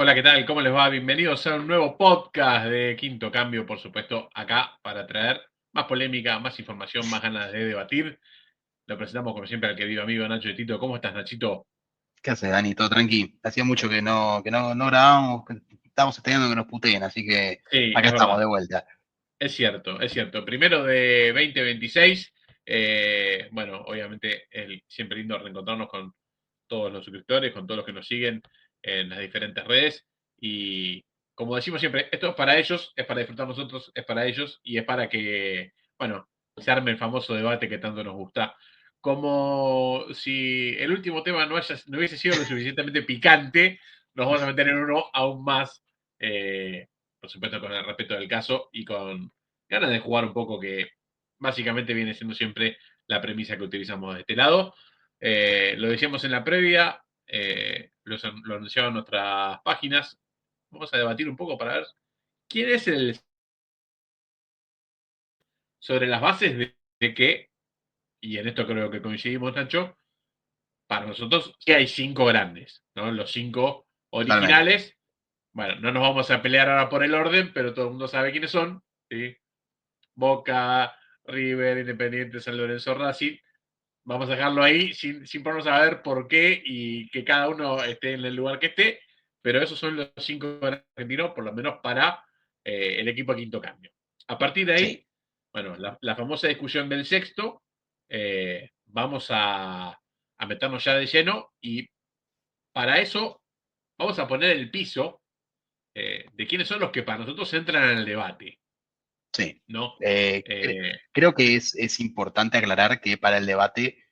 Hola, ¿qué tal? ¿Cómo les va? Bienvenidos a un nuevo podcast de Quinto Cambio, por supuesto, acá para traer más polémica, más información, más ganas de debatir. Lo presentamos como siempre al querido amigo Nacho de Tito. ¿Cómo estás, Nachito? ¿Qué haces, Dani? ¿Todo tranqui? Hacía mucho que no grabábamos, que estábamos estudiando que nos puteen, así que Sí, acá es estamos verdad. de vuelta. Es cierto, es cierto. Primero de 2026. Bueno, obviamente es siempre lindo reencontrarnos con todos los suscriptores, con todos los que nos siguen en las diferentes redes. Y como decimos siempre, esto es para ellos, es para disfrutar nosotros, es para ellos y es para que, bueno, se arme el famoso debate que tanto nos gusta. Como si el último tema no hubiese sido lo suficientemente picante, nos vamos a meter en uno aún más, por supuesto, con el respeto del caso y con ganas de jugar un poco, que básicamente viene siendo siempre la premisa que utilizamos de este lado. Lo decíamos en la previa, lo anunciaba en nuestras páginas. Vamos a debatir un poco para ver quién es el. Sobre las bases de que, y en esto creo que coincidimos, Nacho, para nosotros sí hay cinco grandes, ¿no? Los cinco Totalmente. originales. Bueno, no nos vamos a pelear ahora por el orden, pero todo el mundo sabe quiénes son, ¿sí? Boca, River, Independiente, San Lorenzo, Racing. Vamos a dejarlo ahí sin ponernos a ver por qué y que cada uno esté en el lugar que esté, pero esos son los cinco argentinos, por lo menos para el equipo de quinto cambio. A partir de Sí, ahí, bueno, la famosa discusión del sexto, vamos a meternos ya de lleno y para eso vamos a poner el piso de quiénes son los que para nosotros entran en el debate, sí. ¿no? Cre- Eh, creo que es importante aclarar que para el debate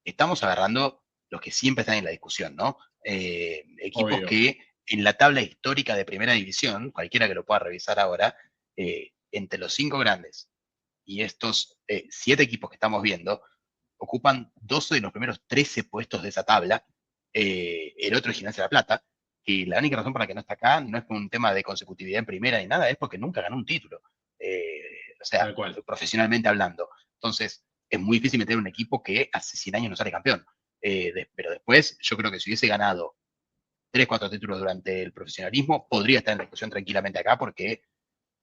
estamos agarrando los que siempre están en la discusión, ¿no? Equipos Obvio. que en la tabla histórica de primera división, cualquiera que lo pueda revisar ahora, entre los cinco grandes y estos siete equipos que estamos viendo, ocupan 12 de los primeros 13 puestos de esa tabla. El otro es Gimnasia de la Plata, y la única razón por la que no está acá no es por un tema de consecutividad en primera ni nada, es porque nunca ganó un título. O sea, Tal cual. profesionalmente hablando. Entonces, es muy difícil meter un equipo que hace 100 años no sale campeón. Pero después, yo creo que si hubiese ganado 3, 4 títulos durante el profesionalismo, podría estar en la discusión tranquilamente acá, porque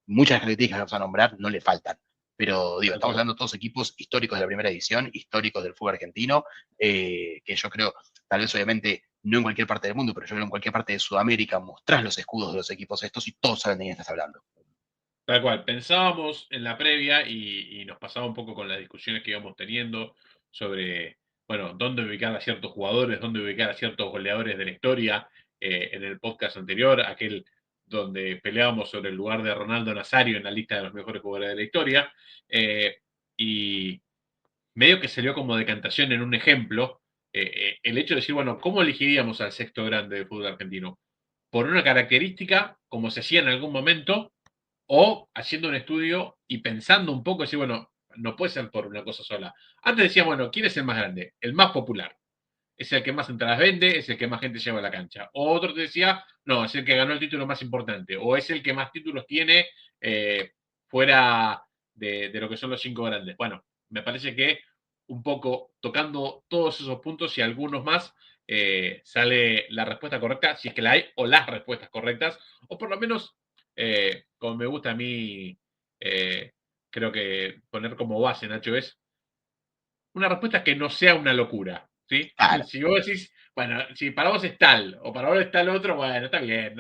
muchas características que vamos a nombrar no le faltan. Pero digo, Tal estamos cual. hablando de todos equipos históricos de la primera división, históricos del fútbol argentino, que yo creo, tal vez obviamente no en cualquier parte del mundo, pero yo creo en cualquier parte de Sudamérica, mostrás los escudos de los equipos estos y todos saben de quién estás hablando. Tal cual, pensábamos en la previa y nos pasaba un poco con las discusiones que íbamos teniendo sobre, bueno, dónde ubicar a ciertos jugadores, dónde ubicar a ciertos goleadores de la historia. En el podcast anterior, aquel donde peleábamos sobre el lugar de Ronaldo Nazario en la lista de los mejores jugadores de la historia. Y medio que salió como decantación en un ejemplo, el hecho de decir, bueno, ¿cómo elegiríamos al sexto grande del fútbol argentino? Por una característica, como se hacía en algún momento, o haciendo un estudio y pensando un poco, decir, bueno, no puede ser por una cosa sola. Antes decía, bueno, ¿quién es el más grande? El más popular. Es el que más entradas vende, es el que más gente lleva a la cancha. O otro te decía, no, es el que ganó el título más importante. O es el que más títulos tiene fuera de lo que son los cinco grandes. Bueno, me parece que un poco tocando todos esos puntos y algunos más, sale la respuesta correcta, si es que la hay, o las respuestas correctas, o por lo menos, como me gusta a mí, eh, creo que poner como base, Nacho, es una respuesta que no sea una locura, ¿sí? Claro, Si vos decís, bueno, si para vos es tal o para vos es tal otro, bueno, está bien,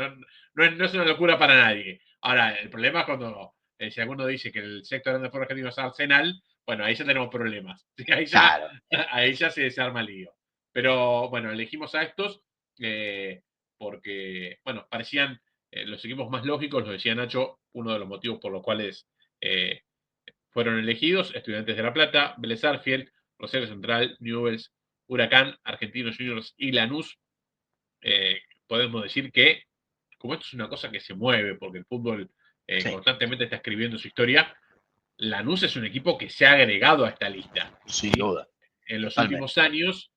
no es una locura para nadie. Ahora, el problema es cuando, si alguno dice que el sexto grande fútbol argentino es Arsenal, bueno, ahí ya tenemos problemas, ¿sí? claro. Ahí ya se arma el lío. Pero bueno, elegimos a estos eh, porque, bueno, parecían los equipos más lógicos, lo decía Nacho, uno de los motivos por los cuales eh, fueron elegidos: Estudiantes de La Plata, Vélez Sarsfield, Rosario Central, Newell's, Huracán, Argentinos Juniors y Lanús. Podemos decir que, como esto es una cosa que se mueve, porque el fútbol Sí, constantemente está escribiendo su historia, Lanús es un equipo que se ha agregado a esta lista, sin ¿sí? duda. En los Totalmente. últimos años,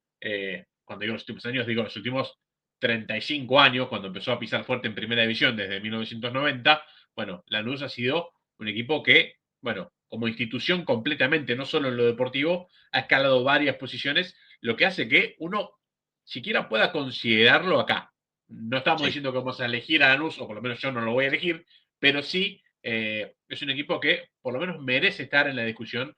cuando digo los últimos años, digo los últimos 35 años, cuando empezó a pisar fuerte en primera división desde 1990, bueno, Lanús ha sido un equipo que, bueno, como institución completamente, no solo en lo deportivo, ha escalado varias posiciones, lo que hace que uno siquiera pueda considerarlo acá, No estamos Sí, diciendo que vamos a elegir a Lanús, o por lo menos yo no lo voy a elegir, pero sí es un equipo que por lo menos merece estar en la discusión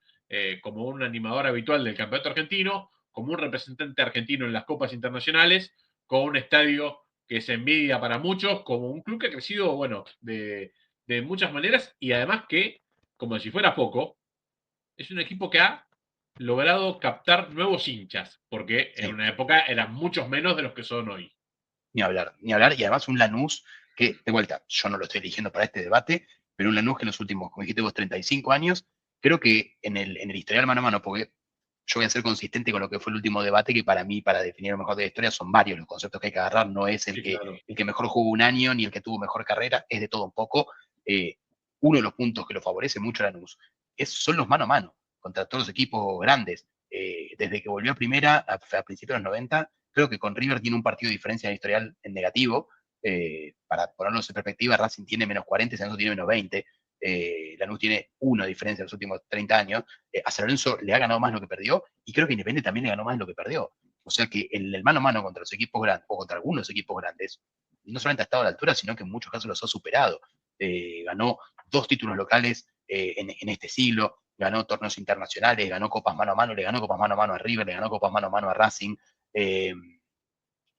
como un animador habitual del campeonato argentino, como un representante argentino en las copas internacionales, con un estadio que se envidia para muchos, como un club que ha crecido, bueno, de muchas maneras y además que, como si fuera poco, es un equipo que ha logrado captar nuevos hinchas, porque en sí, una época eran muchos menos de los que son hoy. ni hablar, ni hablar. Y además un Lanús que, de vuelta, yo no lo estoy eligiendo para este debate, pero un Lanús que en los últimos, como dijiste vos, 35 años, creo que en el historial mano a mano, porque yo voy a ser consistente con lo que fue el último debate, que para mí, para definir lo mejor de la historia, son varios los conceptos que hay que agarrar, no es Sí, claro. el que mejor jugó un año ni el que tuvo mejor carrera, es de todo un poco. Eh, Uno de los puntos que lo favorece mucho a Lanús son los mano a mano contra todos los equipos grandes. Desde que volvió a primera a principios de los 90, creo que con River tiene un partido de diferencia en el historial en negativo. Para ponernos en perspectiva, Racing tiene menos 40 y San Lorenzo tiene menos 20. Lanús tiene una diferencia en los últimos 30 años. A San Lorenzo le ha ganado más lo que perdió y creo que Independiente también le ganó más lo que perdió. O sea que en el mano a mano contra los equipos grandes o contra algunos equipos grandes, no solamente ha estado a la altura, sino que en muchos casos los ha superado. Ganó 2 títulos locales en este siglo, ganó torneos internacionales, ganó copas mano a mano, le ganó copas mano a mano a River, le ganó copas mano a mano a Racing, eh,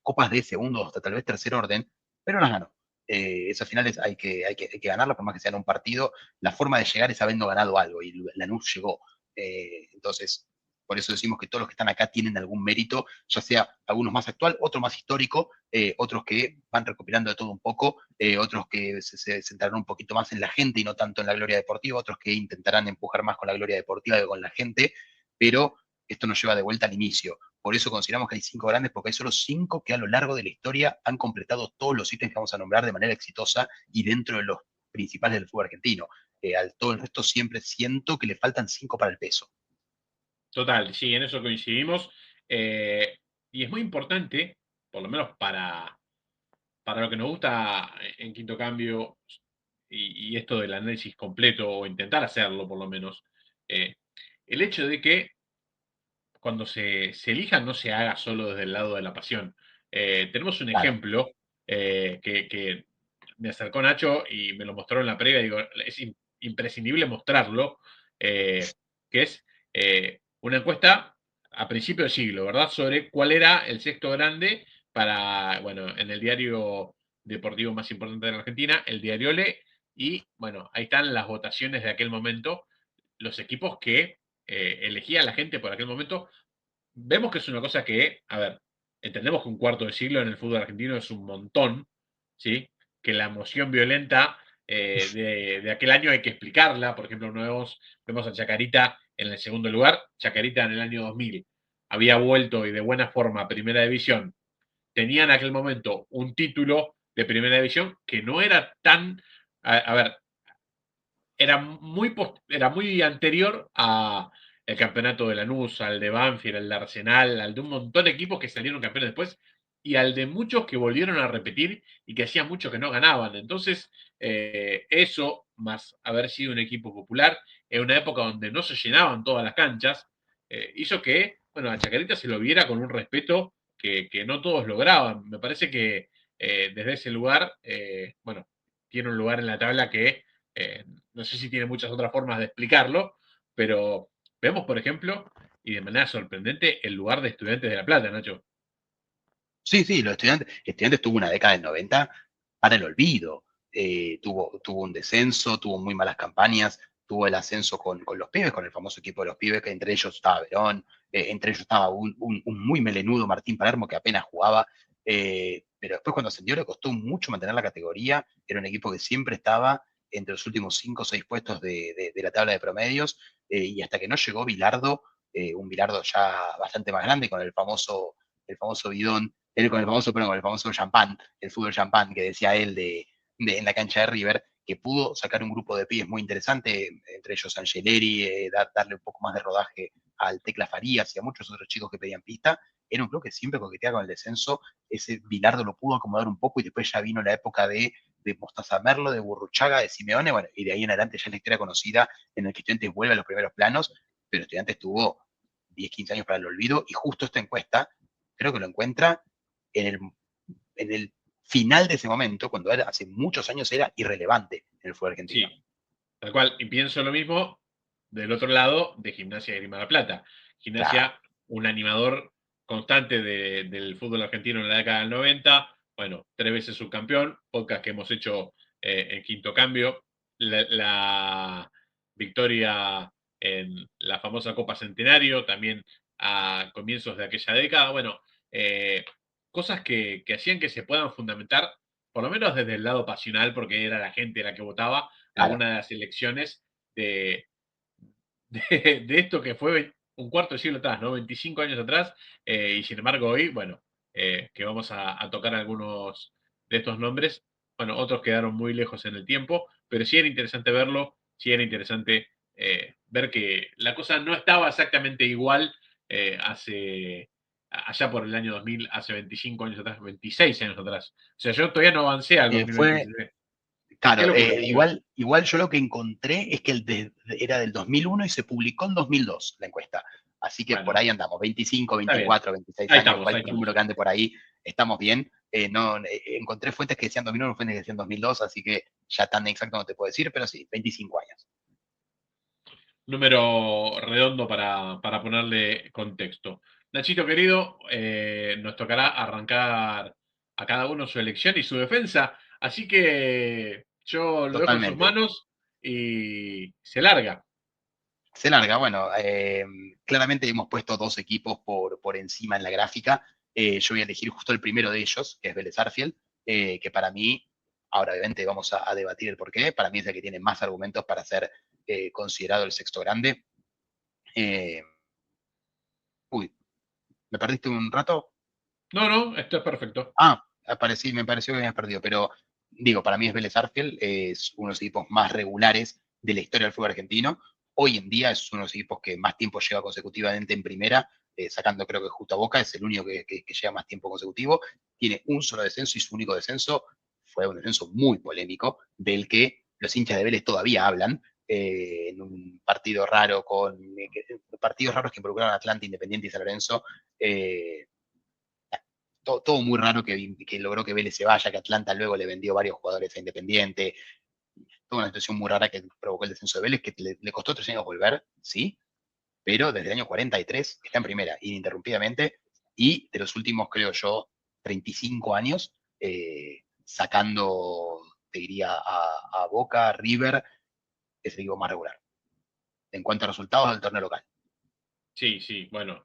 copas de segundo hasta tal vez tercer orden, pero las ganó. Esas finales hay que ganarlas, por más que sean un partido. La forma de llegar es habiendo ganado algo, y Lanús llegó. Entonces, por eso decimos que todos los que están acá tienen algún mérito, ya sea algunos más actual, otros más histórico, otros que van recopilando de todo un poco, otros que se centrarán un poquito más en la gente y no tanto en la gloria deportiva, otros que intentarán empujar más con la gloria deportiva que con la gente, pero esto nos lleva de vuelta al inicio. Por eso consideramos que hay 5 grandes, porque hay solo 5 que a lo largo de la historia han completado todos los ítems que vamos a nombrar de manera exitosa y dentro de los principales del fútbol argentino. Al todo el resto siempre siento que le faltan 5 para el peso. Total, sí, en eso coincidimos. Y es muy importante, por lo menos para lo que nos gusta en Quinto Cambio y esto del análisis completo, o intentar hacerlo por lo menos, eh, el hecho de que cuando se elija no se haga solo desde el lado de la pasión. Tenemos un Claro, ejemplo que me acercó Nacho y me lo mostró en la previa, digo, es imprescindible mostrarlo, que es una encuesta a principio de siglo, ¿verdad? Sobre cuál era el sexto grande para, bueno, en el diario deportivo más importante de la Argentina, el Diario Le, y bueno, ahí están las votaciones de aquel momento, los equipos que elegía la gente por aquel momento. Vemos que es una cosa que, a ver, entendemos que un cuarto de siglo en el fútbol argentino es un montón, ¿sí? Que la emoción violenta de aquel año hay que explicarla. Por ejemplo, vemos a Chacarita en el segundo lugar. Chacarita en el año 2000 había vuelto y de buena forma a Primera División. Tenía en aquel momento un título de Primera División que no era tan, a ver, era muy anterior a el campeonato de Lanús, al de Banfield, al de Arsenal, al de un montón de equipos que salieron campeones después y al de muchos que volvieron a repetir y que hacía mucho que no ganaban. Entonces, eso, más haber sido un equipo popular en una época donde no se llenaban todas las canchas, hizo que, bueno, a Chacarita se lo viera con un respeto que no todos lograban. Me parece que desde ese lugar, bueno, tiene un lugar en la tabla que eh, no sé si tiene muchas otras formas de explicarlo, pero vemos, por ejemplo, y de manera sorprendente, el lugar de Estudiantes de La Plata, Nacho. sí, sí, los estudiantes tuvo una década del 90 para el olvido. Tuvo un descenso, tuvo muy malas campañas, tuvo el ascenso con los pibes, con el famoso equipo de los pibes, que entre ellos estaba Verón, entre ellos estaba un muy melenudo Martín Palermo que apenas jugaba, pero después cuando ascendió le costó mucho mantener la categoría. Era un equipo que siempre estaba entre los últimos 5 o 6 puestos de la tabla de promedios, y hasta que no llegó Bilardo, un Bilardo ya bastante más grande, con el famoso bidón, él con el famoso, perdón, con el famoso champán, el fútbol champán que decía él en la cancha de River, que pudo sacar un grupo de pibes muy interesante, entre ellos Angeleri, darle un poco más de rodaje al Tecla Farías y a muchos otros chicos que pedían pista. Era un club que siempre coqueteaba con el descenso. Ese Bilardo lo pudo acomodar un poco y después ya vino la época de Mostaza Merlo, de Burruchaga, de Simeone, bueno, y de ahí en adelante ya es la historia conocida en el que Estudiantes vuelve a los primeros planos, pero Estudiantes tuvo 10, 15 años para el olvido, y justo esta encuesta creo que lo encuentra en el final de ese momento, cuando hace muchos años era irrelevante en el fútbol argentino. Sí, tal cual. Y pienso lo mismo del otro lado de Gimnasia de Grima de la Plata. Claro, Gimnasia, un animador constante del fútbol argentino en la década del 90. Bueno, 3 veces subcampeón, podcast que hemos hecho en Quinto Cambio. La victoria en la famosa Copa Centenario, también a comienzos de aquella década. Bueno, eh, cosas que hacían que se puedan fundamentar, por lo menos desde el lado pasional, porque era la gente la que votaba, claro. algunas de las elecciones de, de esto que fue un cuarto de siglo atrás, ¿no? 25 años atrás, y sin embargo hoy, bueno, que vamos a tocar algunos de estos nombres, bueno, otros quedaron muy lejos en el tiempo, pero sí era interesante verlo, sí era interesante ver que la cosa no estaba exactamente igual allá por el año 2000, hace 25 años atrás, 26 años atrás. O sea, yo todavía no avancé al Fue, 2023. Qué claro, locura, boludo. igual yo lo que encontré es que era del 2001 y se publicó en 2002 la encuesta. Así que por Bueno, ahí andamos, 25, está bien. 24, 26 Ahí años, estamos, ahí cualquier número estamos. que ande por ahí, estamos bien. No, encontré fuentes que decían 2001, fuentes que decían 2002, así que ya tan exacto no te puedo decir, pero sí, 25 años. Número redondo para ponerle contexto. Nachito querido, nos tocará arrancar a cada uno su elección y su defensa, así que yo lo dejo en sus Totalmente. manos y se larga. Se larga, bueno, claramente hemos puesto dos equipos por encima en la gráfica. Yo voy a elegir justo el primero de ellos, que es Vélez Arfiel, que para mí, ahora obviamente vamos a debatir el porqué, para mí es el que tiene más argumentos para ser considerado el sexto grande. Eh, uy, ¿me perdiste un rato? No, no, esto es perfecto. Me pareció que me habías perdido, pero digo, para mí es Vélez Arfiel, es uno de los equipos más regulares de la historia del fútbol argentino. Hoy en día es uno de los equipos que más tiempo lleva consecutivamente en primera, sacando creo que justo a Boca, es el único que lleva más tiempo consecutivo. Tiene un solo descenso y su único descenso fue un descenso muy polémico, del que los hinchas de Vélez todavía hablan, en un partido raro partidos raros que involucraron a Atlanta, Independiente y San Lorenzo. eh, todo muy raro que logró que Vélez se vaya, que Atlanta luego le vendió varios jugadores a Independiente. Toda una situación muy rara que provocó el descenso de Vélez, que le costó 3 años volver, sí, pero desde el año 43 está en primera, ininterrumpidamente, y de los últimos, creo yo, 35 años, sacando, te diría, a Boca, River, es el equipo más regular. En cuanto a resultados del torneo local. Sí, sí, bueno,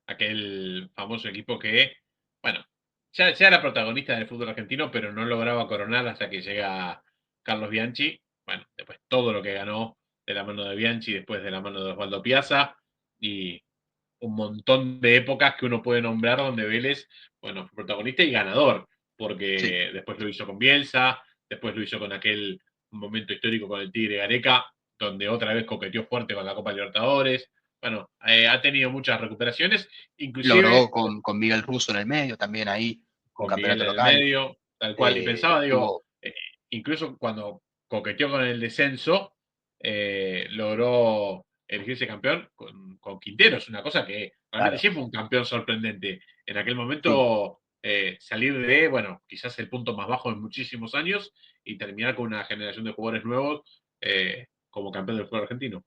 aquel famoso equipo que, bueno, ya era protagonista del fútbol argentino, pero no lograba coronar hasta que llega Carlos Bianchi. Bueno, después todo lo que ganó de la mano de Bianchi, después de la mano de Osvaldo Piazza, y un montón de épocas que uno puede nombrar donde Vélez, bueno, fue protagonista y ganador, Sí, porque después lo hizo con Bielsa, después lo hizo con aquel momento histórico con el Tigre Gareca, donde otra vez coqueteó fuerte con la Copa Libertadores. Bueno, ha tenido muchas recuperaciones, logró inclusive con Miguel Russo en el medio, también ahí, un con Miguel campeonato en el local. medio, tal cual. Y pensaba, digo, Tuvo, incluso cuando coqueteó con el descenso, logró elegirse campeón con Quintero. Es una cosa que realmente claro, sí fue un campeón sorprendente. En aquel sí. momento, salir de, bueno, quizás el punto más bajo en muchísimos años y terminar con una generación de jugadores nuevos como campeón del fútbol argentino.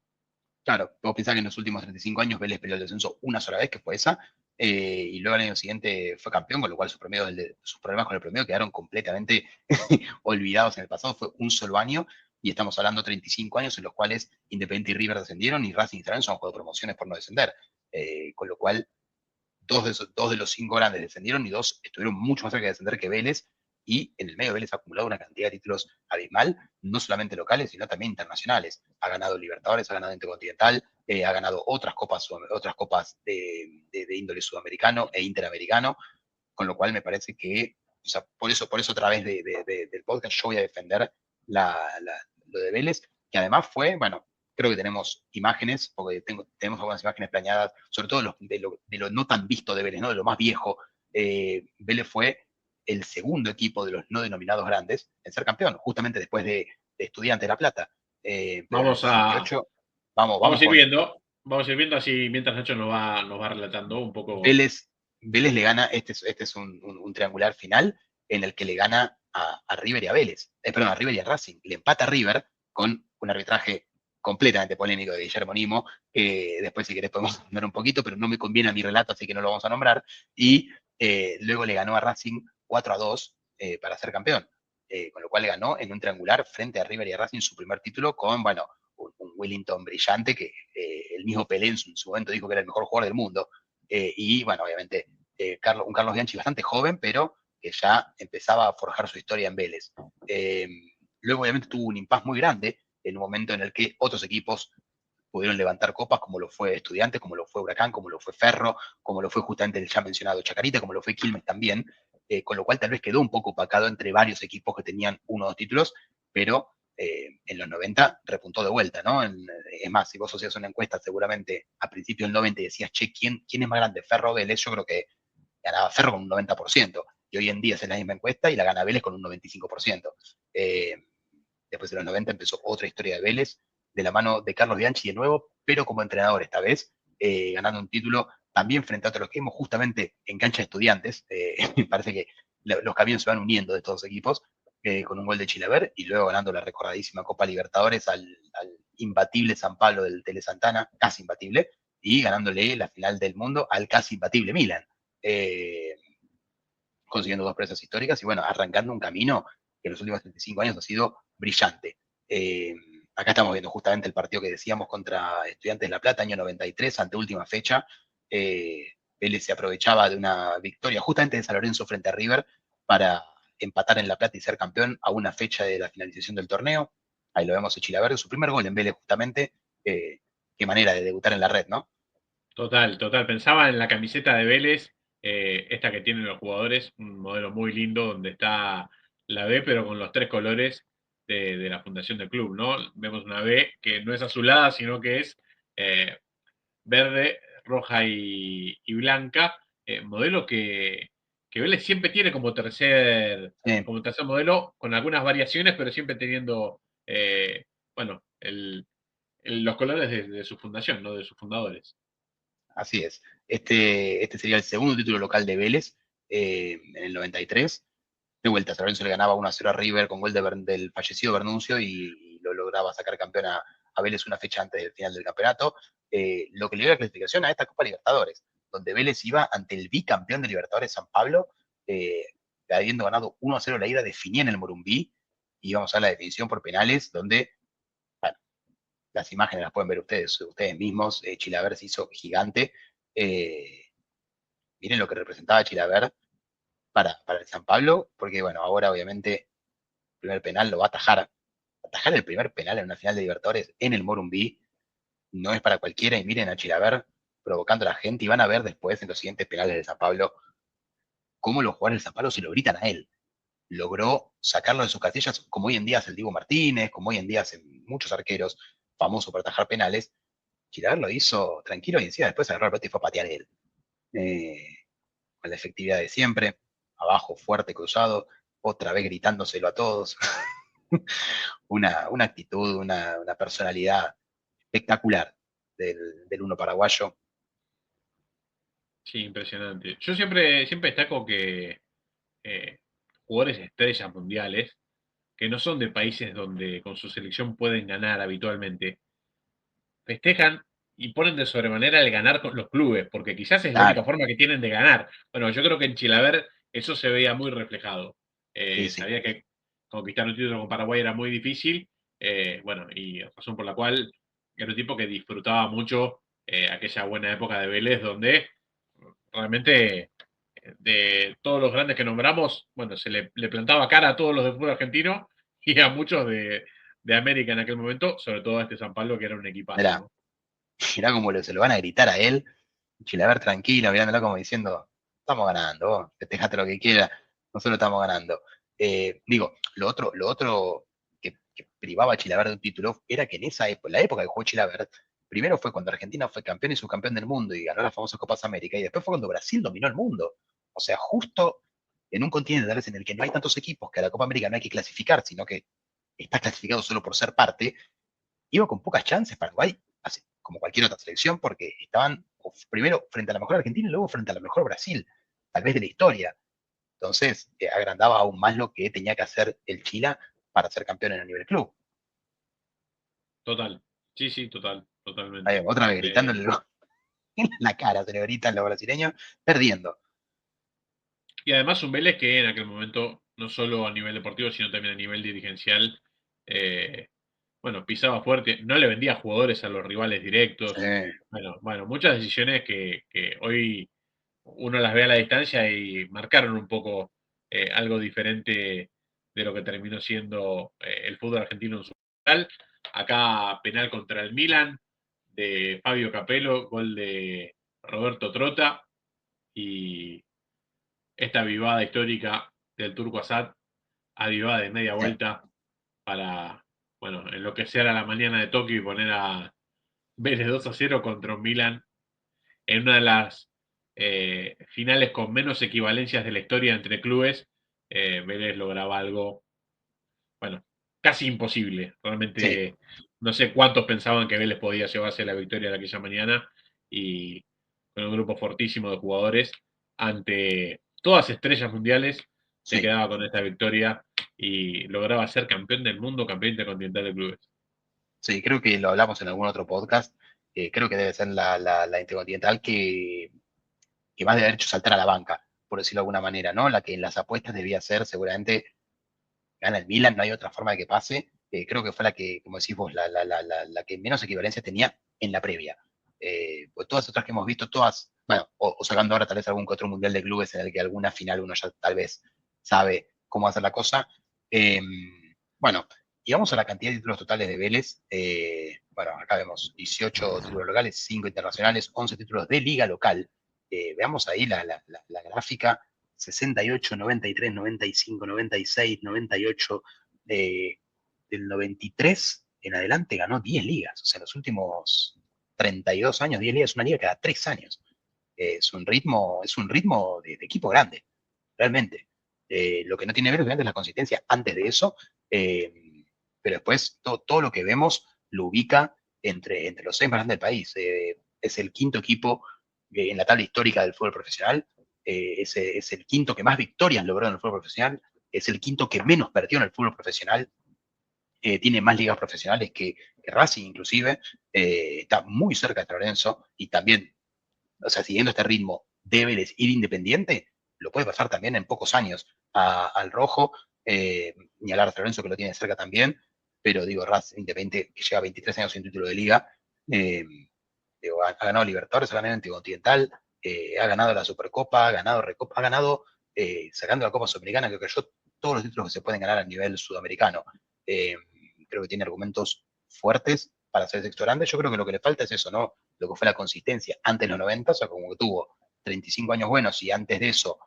Claro, vos pensás que en los últimos 35 años Vélez peleó el descenso una sola vez, que fue esa, y luego al año siguiente fue campeón, con lo cual sus problemas con el promedio quedaron completamente olvidados en el pasado. Fue un solo año, y estamos hablando de 35 años en los cuales Independiente y River descendieron, y Racing y San Lorenzo han jugado promociones por no descender. Con lo cual dos de los 5 grandes descendieron y dos estuvieron mucho más cerca de descender que Vélez. Y en el medio Vélez ha acumulado una cantidad de títulos abismal, no solamente locales, sino también internacionales. Ha ganado Libertadores, ha ganado Intercontinental, ha ganado otras copas de índole sudamericano e interamericano, con lo cual me parece que, o sea, por eso a través del podcast yo voy a defender lo de Vélez, que además fue, bueno, creo que tenemos imágenes, porque tenemos algunas imágenes planeadas, sobre todo de lo no tan visto de Vélez, ¿no? De lo más viejo. Vélez fue el segundo equipo de los no denominados grandes en ser campeón, justamente después de Estudiantes de La Plata. Pero en el Vamos a, 68, vamos con vamos a ir viendo así mientras Nacho nos va relatando un poco. Vélez le gana, este es un triangular final. en el que le gana a River y a Vélez, perdón, a River y a Racing, le empata a River con un arbitraje completamente polémico de Guillermo Nimo, después si querés podemos hablar un poquito, pero no me conviene a mi relato, así que no lo vamos a nombrar, y luego le ganó a Racing 4-2 para ser campeón, con lo cual le ganó en un triangular frente a River y a Racing su primer título con, bueno, un Wellington brillante que el mismo Pelé en su momento dijo que era el mejor jugador del mundo, y bueno, obviamente un Carlos Bianchi bastante joven, pero que ya empezaba a forjar su historia en Vélez. Eh, Luego obviamente tuvo un impas muy grande en un momento en el que otros equipos pudieron levantar copas, como lo fue Estudiantes, como lo fue Huracán, como lo fue Ferro, como lo fue justamente el ya mencionado Chacarita, como lo fue Quilmes también, con lo cual tal vez quedó un poco opacado entre varios equipos que tenían uno o dos títulos, pero en los 90 repuntó de vuelta, ¿no? Es más, si vos hacías una encuesta seguramente a principios del 90 y decías, che, ¿quién es más grande, Ferro o Vélez? Yo creo que ganaba Ferro con un 90%, y hoy en día es la misma encuesta y la gana Vélez con un 95%. Después de los 90 empezó otra historia de Vélez, de la mano de Carlos Bianchi de nuevo, pero como entrenador esta vez, ganando un título también frente a otros que vimos justamente en cancha de Estudiantes. Me parece que los caminos se van uniendo de estos equipos, con un gol de Chilaver y luego ganando la recordadísima Copa Libertadores al imbatible San Pablo del Tele Santana, casi imbatible, y ganándole la final del mundo al casi imbatible Milan. Eh, Consiguiendo dos presas históricas y bueno, arrancando un camino que en los últimos 35 años ha sido brillante. Eh, Acá estamos viendo justamente el partido que decíamos contra Estudiantes de La Plata, año 93, anteúltima fecha. Eh, Vélez se aprovechaba de una victoria justamente de San Lorenzo frente a River para empatar en La Plata y ser campeón a una fecha de la finalización del torneo. Ahí lo vemos a Chilaverde, su primer gol en Vélez justamente. Qué manera de debutar en la red, ¿no? Total, total. Pensaba en la camiseta de Vélez, esta que tienen los jugadores, un modelo muy lindo donde está la B, pero con los tres colores de la fundación del club, ¿no? Vemos una B que no es azulada, sino que es eh, verde, roja y blanca, modelo que Vélez siempre tiene como tercer modelo, con algunas variaciones, pero siempre teniendo, bueno, los colores de su fundación, ¿no? De sus fundadores. Así es. Este sería el segundo título local de Vélez en el 93. De vuelta, San Lorenzo le ganaba 1-0 a River con gol del fallecido Bernuncio y lo lograba sacar campeón a Vélez una fecha antes del final del campeonato. Lo que le dio la clasificación a esta Copa Libertadores, donde Vélez iba ante el bicampeón de Libertadores San Pablo, eh, habiendo ganado 1-0 la ida, definía en el Morumbí, y vamos a la definición por penales, donde bueno, las imágenes las pueden ver ustedes mismos. Chilaver se hizo gigante. Eh, Miren lo que representaba Chilaver para el San Pablo, porque bueno, ahora obviamente el primer penal lo va a atajar. Atajar el primer penal en una final de Libertadores en el Morumbí no es para cualquiera, y miren a Chilaver provocando a la gente y van a ver después en los siguientes penales de San Pablo cómo los jugadores del San Pablo se lo gritan a él. Logró sacarlo de sus casillas, como hoy en día hace el Diego Martínez, como hoy en día hacen muchos arqueros famosos por atajar penales. Chilaver lo hizo tranquilo y encima después agarró el bote y fue a patear él. Eh, con la efectividad de siempre, abajo, fuerte, cruzado, otra vez gritándoselo a todos. Una actitud, una personalidad espectacular del uno paraguayo. Sí, impresionante. Yo siempre destaco que eh, jugadores estrellas mundiales, que no son de países donde con su selección pueden ganar habitualmente, festejan y ponen de sobremanera el ganar con los clubes, porque quizás es la única Claro, forma que tienen de ganar. Bueno, yo creo que en Chilaver eso se veía muy reflejado. sí, sí. Sabía que conquistar un título con Paraguay era muy difícil, bueno, y razón por la cual era un tipo que disfrutaba mucho aquella buena época de Vélez, donde realmente de todos los grandes que nombramos, bueno, le plantaba cara a todos los del fútbol argentino y a muchos de América en aquel momento, sobre todo a este San Pablo, que era un equipazo, Mirá, ¿no? mirá cómo se lo van a gritar a él. Chilaver tranquilo, mirándolo como diciendo, estamos ganando, vos, festejate lo que quiera, nosotros estamos ganando. Digo, lo otro que privaba a Chilaver de un título era que en esa época, la época que jugó Chilaver, primero fue cuando Argentina fue campeón y subcampeón del mundo y ganó las famosas Copas América, y después fue cuando Brasil dominó el mundo. O sea, justo en un continente tal vez en el que no hay tantos equipos, que a la Copa América no hay que clasificar, sino que está clasificado solo por ser parte, iba con pocas chances Paraguay, así como cualquier otra selección, porque estaban primero frente a la mejor Argentina y luego frente a la mejor Brasil, tal vez de la historia. Entonces, agrandaba aún más lo que tenía que hacer el Chila para ser campeón en el nivel club. Total. Sí, sí, Ahí, totalmente. otra vez Eh, gritándole en la cara, se le gritan los brasileños, perdiendo. y además un Vélez que en aquel momento, no solo a nivel deportivo, sino también a nivel dirigencial, eh, bueno, pisaba fuerte, no le vendía jugadores a los rivales Sí, directos. Bueno, muchas decisiones que hoy uno las ve a la distancia y marcaron un poco algo diferente de lo que terminó siendo el fútbol argentino en su total. Acá penal contra el Milan de Fabio Capello, gol de Roberto Trota y esta avivada histórica del Turco Asad, avivada de media sí, vuelta para, bueno, enloquecer a la mañana de Tokio y poner a Vélez 2-0 contra un Milan en una de las finales con menos equivalencias de la historia entre clubes. Vélez lograba algo, bueno, casi imposible. sí, Realmente no sé cuántos pensaban que Vélez podía llevarse la victoria de aquella mañana y con un grupo fortísimo de jugadores ante todas estrellas mundiales se sí. quedaba con esta victoria y lograba ser campeón del mundo, campeón intercontinental de clubes. Sí, creo que lo hablamos en algún otro podcast. Creo que debe ser la Intercontinental que más debe haber hecho saltar a la banca, por decirlo de alguna manera, ¿no? La que en las apuestas debía ser seguramente gana el Milan, no hay otra forma de que pase. Creo que fue la que, como decís vos, la que menos equivalencia tenía en la previa. Pues todas otras que hemos visto, todas, bueno, o sacando ahora tal vez algún que otro mundial de clubes en el que alguna final uno ya tal vez sabe cómo hacer la cosa. Eh, bueno, y vamos a la cantidad de títulos totales de Vélez. Bueno, acá vemos 18 títulos locales, 5 internacionales, 11 títulos de liga local. Veamos ahí la gráfica 68, 93, 95, 96, 98. Del 93 en adelante ganó 10 ligas. O sea, en los últimos 32 años, 10 ligas, una liga cada 3 años. Es un ritmo de equipo grande, realmente. Lo que no tiene que ver obviamente es la consistencia antes de eso, pero después todo lo que vemos lo ubica entre los 6 más grandes del país. Es el quinto equipo en la tabla histórica del fútbol profesional, es el quinto que más victorias logró en el fútbol profesional, es el quinto que menos perdió en el fútbol profesional, tiene más ligas profesionales que Racing inclusive, está muy cerca de Lorenzo y también, o sea, siguiendo este ritmo de Vélez ir independiente, lo puede pasar también en pocos años al Rojo, ni hablar de Lorenzo que lo tiene cerca también, pero digo, Racing Independiente que lleva 23 años sin título de liga, eh, digo, ha ganado Libertadores, ha ganado Intercontinental, ha ganado la Supercopa, ha ganado Recopa, ha ganado, sacando la Copa Sudamericana, creo que yo, todos los títulos que se pueden ganar a nivel sudamericano. Eh, Creo que tiene argumentos fuertes para ser sexto grande. Yo creo que lo que le falta es eso, ¿no? Lo que fue la consistencia antes de los 90, o sea, como que tuvo 35 años buenos y antes de eso,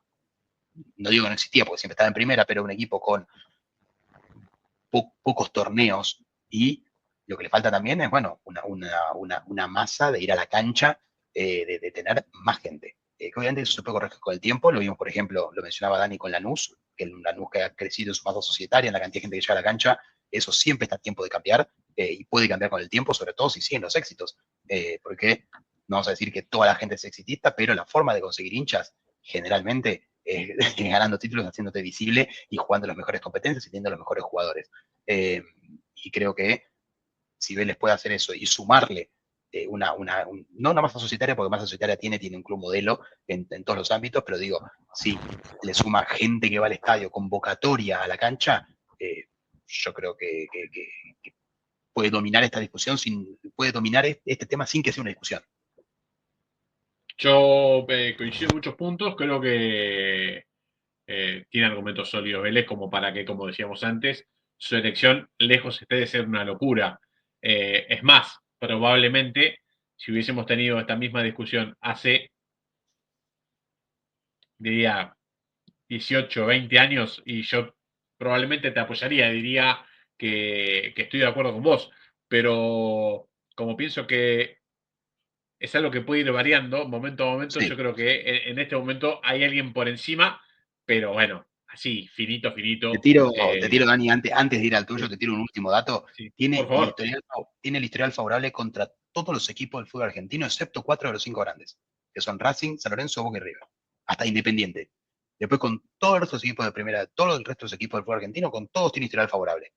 no digo que no existía porque siempre estaba en primera, pero un equipo con pocos torneos y lo que le falta también es, bueno, una masa de ir a la cancha, de tener más gente. Que obviamente eso se puede corregir con el tiempo, lo vimos, por ejemplo, lo mencionaba Dani con Lanús, que el Lanús que ha crecido en su masa societaria, en la cantidad de gente que llega a la cancha, eso siempre está a tiempo de cambiar y puede cambiar con el tiempo, sobre todo si siguen los éxitos, porque no vamos a decir que toda la gente es exitista, pero la forma de conseguir hinchas generalmente ganando títulos, haciéndote visible y jugando las mejores competencias y teniendo los mejores jugadores. Eh, y creo que si Vélez puede hacer eso y sumarle no una masa societaria, porque masa societaria tiene un club modelo en todos los ámbitos, pero digo, si le suma gente que va al estadio, convocatoria a la cancha, yo creo que puede dominar esta discusión, puede dominar este tema sin que sea una discusión. Yo coincido en muchos puntos, creo que tiene argumentos sólidos Vélez como para que, como decíamos antes, su elección lejos esté de ser una locura. Es más, probablemente, si hubiésemos tenido esta misma discusión hace, diría, 18, 20 años, y yo probablemente te apoyaría, diría que estoy de acuerdo con vos, pero como pienso que es algo que puede ir variando momento a momento. Sí, Yo creo que en este momento hay alguien por encima, pero bueno, así, finito, te finito. tiro, te Eh, tiro Dani, antes de ir al tuyo, sí, te tiro un último dato. sí, por Tiene el favor. historial, tiene el historial favorable contra todos los equipos del fútbol argentino, excepto 4 de los 5 grandes, que son Racing, San Lorenzo, Boca y River. Hasta Independiente. Después con todos los otros equipos de primera, todos el resto de los equipos del fútbol argentino, con todos tiene historial favorable.